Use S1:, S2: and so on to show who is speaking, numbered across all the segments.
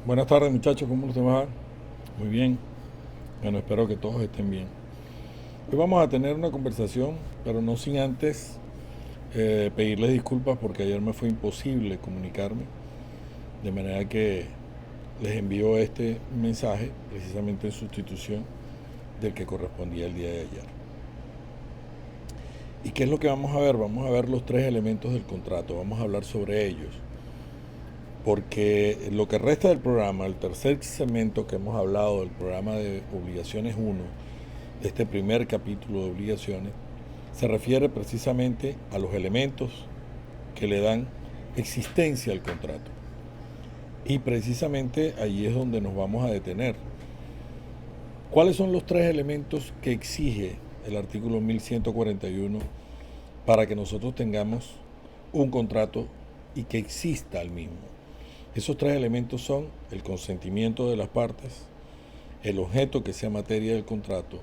S1: Buenas tardes muchachos, ¿cómo les va? Muy bien. Bueno, espero que todos estén bien. Hoy vamos a tener una conversación, pero no sin antes pedirles disculpas porque ayer me fue imposible comunicarme, de manera que les envío este mensaje precisamente en sustitución del que correspondía el día de ayer. ¿Y qué es lo que vamos a ver? Vamos a ver los tres elementos del contrato, vamos a hablar sobre ellos, porque lo que resta del programa, el tercer segmento que hemos hablado del programa de obligaciones 1, este primer capítulo de obligaciones, se refiere precisamente a los elementos que le dan existencia al contrato. Y precisamente allí es donde nos vamos a detener. ¿Cuáles son los tres elementos que exige el artículo 1141 para que nosotros tengamos un contrato y que exista el mismo? Esos tres elementos son el consentimiento de las partes, el objeto que sea materia del contrato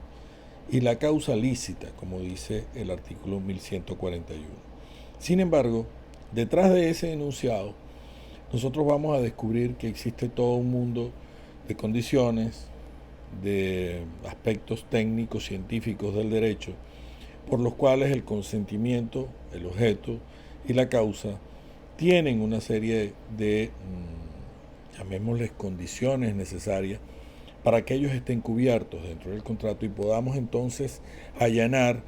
S1: y la causa lícita, como dice el artículo 1141. Sin embargo, detrás de ese enunciado, nosotros vamos a descubrir que existe todo un mundo de condiciones, de aspectos técnicos, científicos del derecho, por los cuales el consentimiento, el objeto y la causa tienen una serie de, llamémosles, condiciones necesarias para que ellos estén cubiertos dentro del contrato y podamos entonces allanar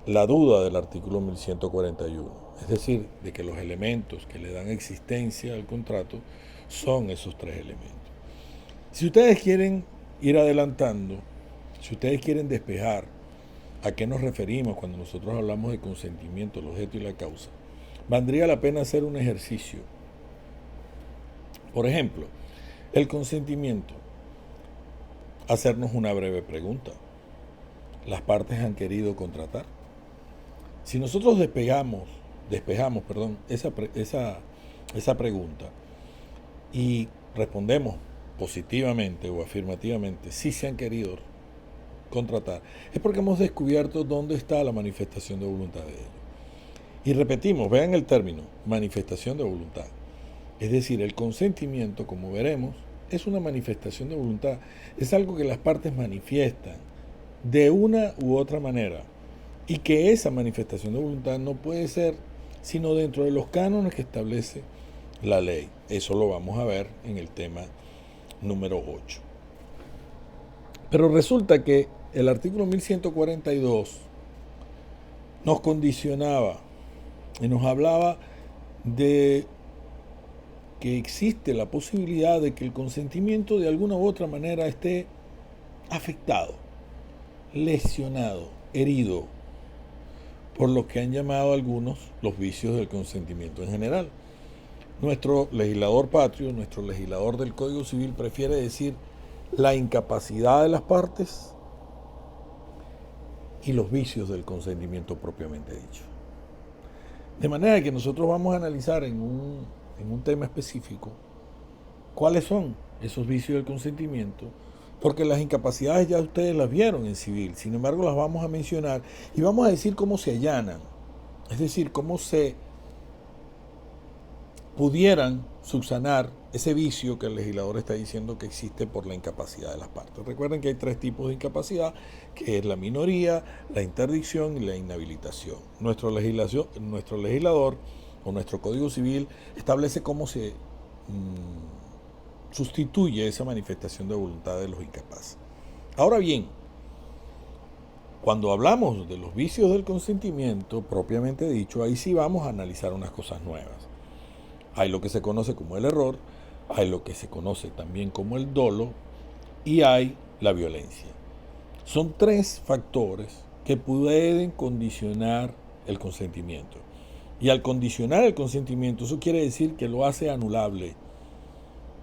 S1: la duda del artículo 1141. Es decir, de que los elementos que le dan existencia al contrato son esos tres elementos. Si ustedes quieren ir adelantando, si ustedes quieren despejar a qué nos referimos cuando nosotros hablamos de consentimiento, el objeto y la causa, valdría la pena hacer un ejercicio. Por ejemplo, el consentimiento. Hacernos una breve pregunta. ¿Las partes han querido contratar? Si nosotros despejamos esa pregunta y respondemos positivamente o afirmativamente si se han querido contratar, es porque hemos descubierto dónde está la manifestación de voluntad de ellos. Y repetimos, vean el término, manifestación de voluntad. Es decir, el consentimiento, como veremos, es una manifestación de voluntad. Es algo que las partes manifiestan de una u otra manera. Y que esa manifestación de voluntad no puede ser sino dentro de los cánones que establece la ley. Eso lo vamos a ver en el tema número 8. Pero resulta que el artículo 1142 nos condicionaba y nos hablaba de que existe la posibilidad de que el consentimiento de alguna u otra manera esté afectado, lesionado, herido, por lo que han llamado algunos los vicios del consentimiento en general. Nuestro legislador patrio, nuestro legislador del Código Civil prefiere decir la incapacidad de las partes y los vicios del consentimiento propiamente dicho. De manera que nosotros vamos a analizar en un tema específico cuáles son esos vicios del consentimiento, porque las incapacidades ya ustedes las vieron en civil, sin embargo las vamos a mencionar y vamos a decir cómo se allanan, es decir, cómo se pudieran subsanar ese vicio que el legislador está diciendo que existe por la incapacidad de las partes. Recuerden que hay tres tipos de incapacidad, que es la minoría, la interdicción y la inhabilitación. Nuestro legislador o nuestro Código Civil establece cómo se sustituye esa manifestación de voluntad de los incapaces. Ahora bien, cuando hablamos de los vicios del consentimiento, propiamente dicho, ahí sí vamos a analizar unas cosas nuevas. Hay lo que se conoce como el error, hay lo que se conoce también como el dolo y hay la violencia. Son tres factores que pueden condicionar el consentimiento. Y al condicionar el consentimiento, eso quiere decir que lo hace anulable.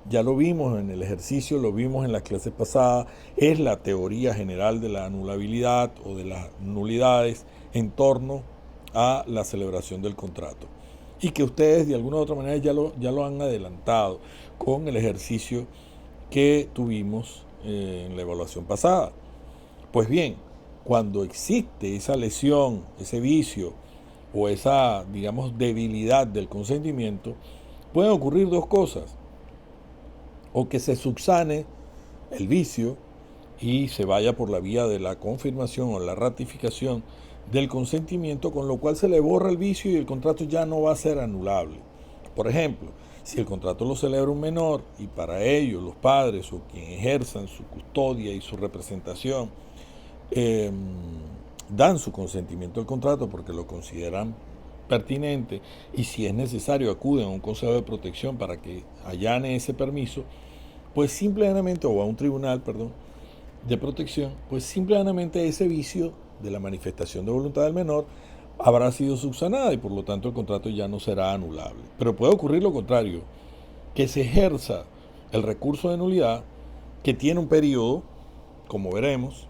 S1: Ya lo vimos en el ejercicio, lo vimos en las clases pasadas, es la teoría general de la anulabilidad o de las nulidades en torno a la celebración del contrato. Y que ustedes de alguna u otra manera ya lo han adelantado con el ejercicio que tuvimos en la evaluación pasada. Pues bien, cuando existe esa lesión, ese vicio o esa, digamos, debilidad del consentimiento, pueden ocurrir dos cosas. o que se subsane el vicio y se vaya por la vía de la confirmación o la ratificación del consentimiento, con lo cual se le borra el vicio y el contrato ya no va a ser anulable. Por ejemplo, si el contrato lo celebra un menor y para ello los padres o quien ejerzan su custodia y su representación dan su consentimiento al contrato porque lo consideran pertinente, y si es necesario acuden a un consejo de protección para que allane ese permiso, pues simplemente, o a un tribunal, perdón, de protección, pues simplemente ese vicio de la manifestación de voluntad del menor habrá sido subsanada y por lo tanto el contrato ya no será anulable. Pero puede ocurrir lo contrario, que se ejerza el recurso de nulidad, que tiene un periodo, como veremos,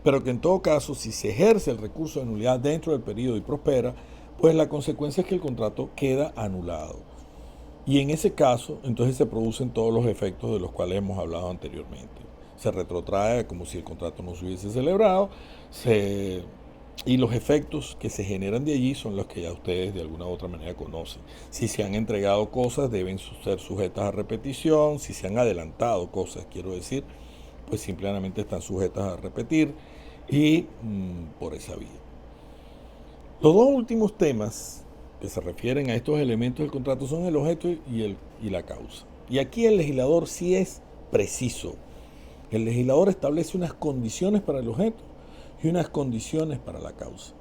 S1: pero que en todo caso, si se ejerce el recurso de nulidad dentro del periodo y prospera, pues la consecuencia es que el contrato queda anulado. Y en ese caso, entonces se producen todos los efectos de los cuales hemos hablado anteriormente. Se retrotrae como si el contrato no se hubiese celebrado, y los efectos que se generan de allí son los que ya ustedes de alguna u otra manera conocen. Si se han entregado cosas, deben ser sujetas a repetición. Si se han adelantado cosas, quiero decir, pues simplemente están sujetas a repetir y por esa vía. Los dos últimos temas que se refieren a estos elementos del contrato son el objeto y la causa. Y aquí el legislador sí es preciso. El legislador establece unas condiciones para el objeto y unas condiciones para la causa.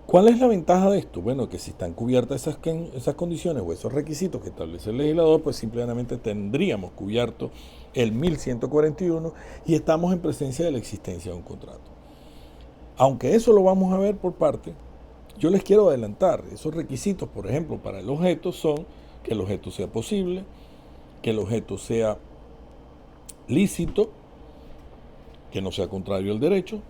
S1: ¿Cuál es la ventaja de esto? Bueno, que si están cubiertas esas condiciones o esos requisitos que establece el legislador, pues simplemente tendríamos cubierto el 1141 y estamos en presencia de la existencia de un contrato. Aunque eso lo vamos a ver por parte, yo les quiero adelantar, esos requisitos, por ejemplo, para el objeto son que el objeto sea posible, que el objeto sea lícito, que no sea contrario al derecho,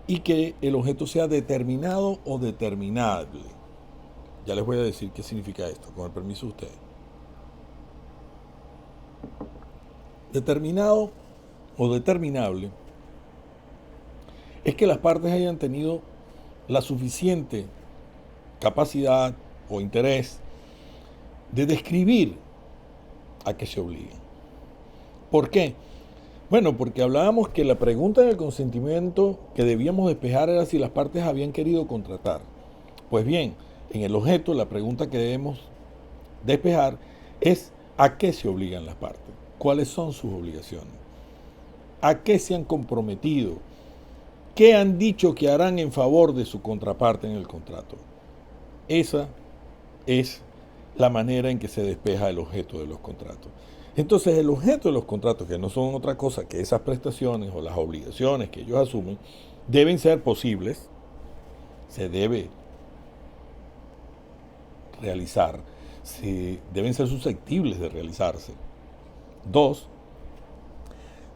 S1: y que el objeto sea determinado o determinable. Ya les voy a decir qué significa esto, con el permiso de ustedes. Determinado o determinable es que las partes hayan tenido la suficiente capacidad o interés de describir a qué se obligan. ¿Por qué? Bueno, porque hablábamos que la pregunta del consentimiento que debíamos despejar era si las partes habían querido contratar. Pues bien, en el objeto la pregunta que debemos despejar es ¿a qué se obligan las partes? ¿Cuáles son sus obligaciones? ¿A qué se han comprometido? ¿Qué han dicho que harán en favor de su contraparte en el contrato? Esa es la manera en que se despeja el objeto de los contratos. Entonces, el objeto de los contratos, que no son otra cosa que esas prestaciones o las obligaciones que ellos asumen, deben ser posibles, se debe realizar, deben ser susceptibles de realizarse. 2,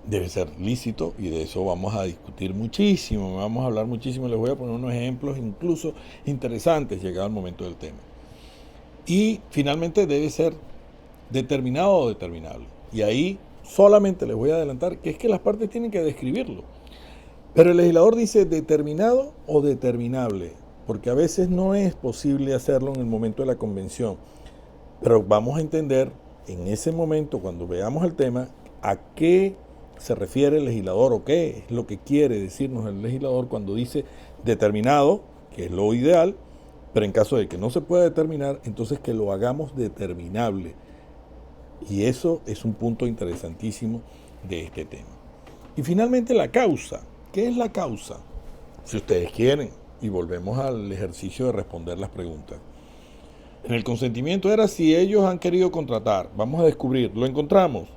S1: debe ser lícito, y de eso vamos a discutir muchísimo, vamos a hablar muchísimo, les voy a poner unos ejemplos incluso interesantes llegado el momento del tema. Y finalmente debe ser determinado o determinable. Y ahí solamente les voy a adelantar que es que las partes tienen que describirlo. Pero el legislador dice determinado o determinable, porque a veces no es posible hacerlo en el momento de la convención. Pero vamos a entender en ese momento, cuando veamos el tema, a qué se refiere el legislador o qué es lo que quiere decirnos el legislador cuando dice determinado, que es lo ideal, pero en caso de que no se pueda determinar, entonces que lo hagamos determinable. Y eso es un punto interesantísimo de este tema. Y finalmente la causa. ¿Qué es la causa? Si ustedes quieren, y volvemos al ejercicio de responder las preguntas. En el consentimiento era si ellos han querido contratar. Vamos a descubrir, lo encontramos.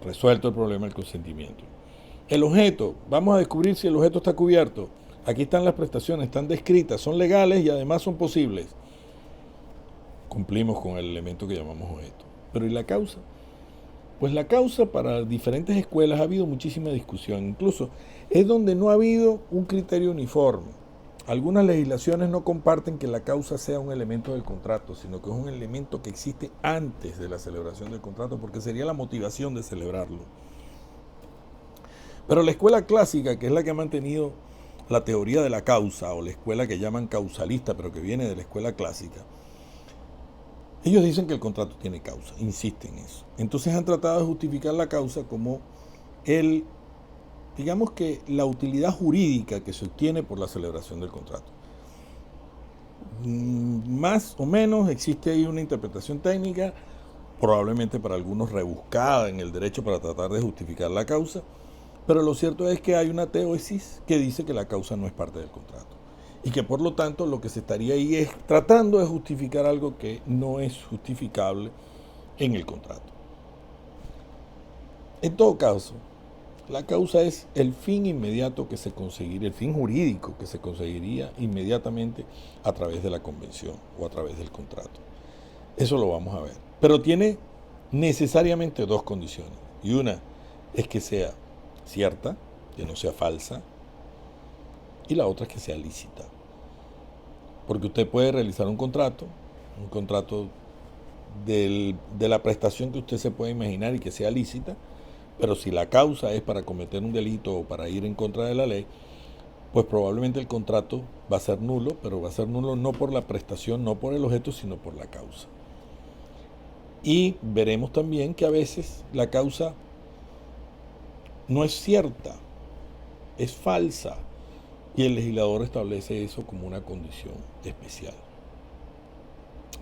S1: Resuelto el problema del consentimiento. El objeto, vamos a descubrir si el objeto está cubierto. Aquí están las prestaciones, están descritas, son legales y además son posibles. Cumplimos con el elemento que llamamos objeto. Pero ¿y la causa? Pues la causa para diferentes escuelas ha habido muchísima discusión. Incluso es donde no ha habido un criterio uniforme. Algunas legislaciones no comparten que la causa sea un elemento del contrato, sino que es un elemento que existe antes de la celebración del contrato, porque sería la motivación de celebrarlo. Pero la escuela clásica, que es la que ha mantenido la teoría de la causa, o la escuela que llaman causalista, pero que viene de la escuela clásica, Ellos dicen que el contrato tiene causa, insisten en eso. Entonces han tratado de justificar la causa como el, digamos que la utilidad jurídica que se obtiene por la celebración del contrato. Más o menos existe ahí una interpretación técnica, probablemente para algunos rebuscada en el derecho para tratar de justificar la causa, pero lo cierto es que hay una teosis que dice que la causa no es parte del contrato y que por lo tanto lo que se estaría ahí es tratando de justificar algo que no es justificable en el contrato. En todo caso, la causa es el fin inmediato que se conseguiría, el fin jurídico que se conseguiría inmediatamente a través de la convención o a través del contrato. Eso lo vamos a ver. Pero tiene necesariamente dos condiciones. Y una es que sea cierta, que no sea falsa, y la otra es que sea lícita. Porque usted puede realizar un contrato de la prestación que usted se puede imaginar y que sea lícita, pero si la causa es para cometer un delito o para ir en contra de la ley, pues probablemente el contrato va a ser nulo, pero va a ser nulo no por la prestación, no por el objeto, sino por la causa. Y veremos también que a veces la causa no es cierta, es falsa, y el legislador establece eso como una condición especial.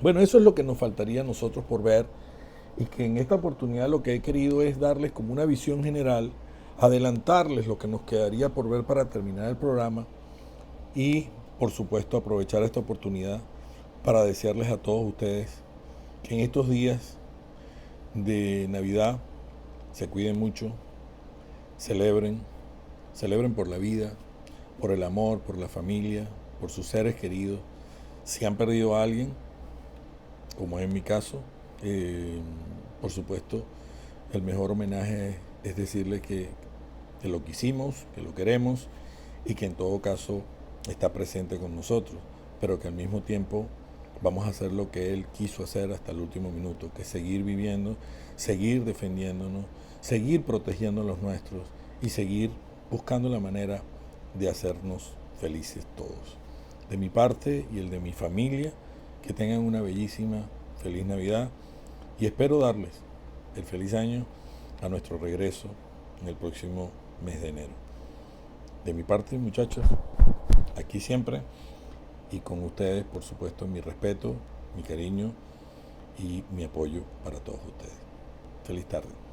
S1: Bueno, eso es lo que nos faltaría a nosotros por ver, y que en esta oportunidad lo que he querido es darles como una visión general, adelantarles lo que nos quedaría por ver para terminar el programa y, por supuesto, aprovechar esta oportunidad para desearles a todos ustedes que en estos días de Navidad se cuiden mucho, celebren, celebren por la vida, por el amor, por la familia, por sus seres queridos. Si han perdido a alguien, como es en mi caso, por supuesto, el mejor homenaje es decirle que lo quisimos, que lo queremos y que en todo caso está presente con nosotros, pero que al mismo tiempo vamos a hacer lo que él quiso hacer hasta el último minuto, que es seguir viviendo, seguir defendiéndonos, seguir protegiendo a los nuestros y seguir buscando la manera de hacernos felices todos. De mi parte y el de mi familia, que tengan una bellísima, feliz Navidad y espero darles el feliz año a nuestro regreso en el próximo mes de enero. De mi parte, muchachos, aquí siempre y con ustedes, por supuesto, mi respeto, mi cariño y mi apoyo para todos ustedes. Feliz tarde.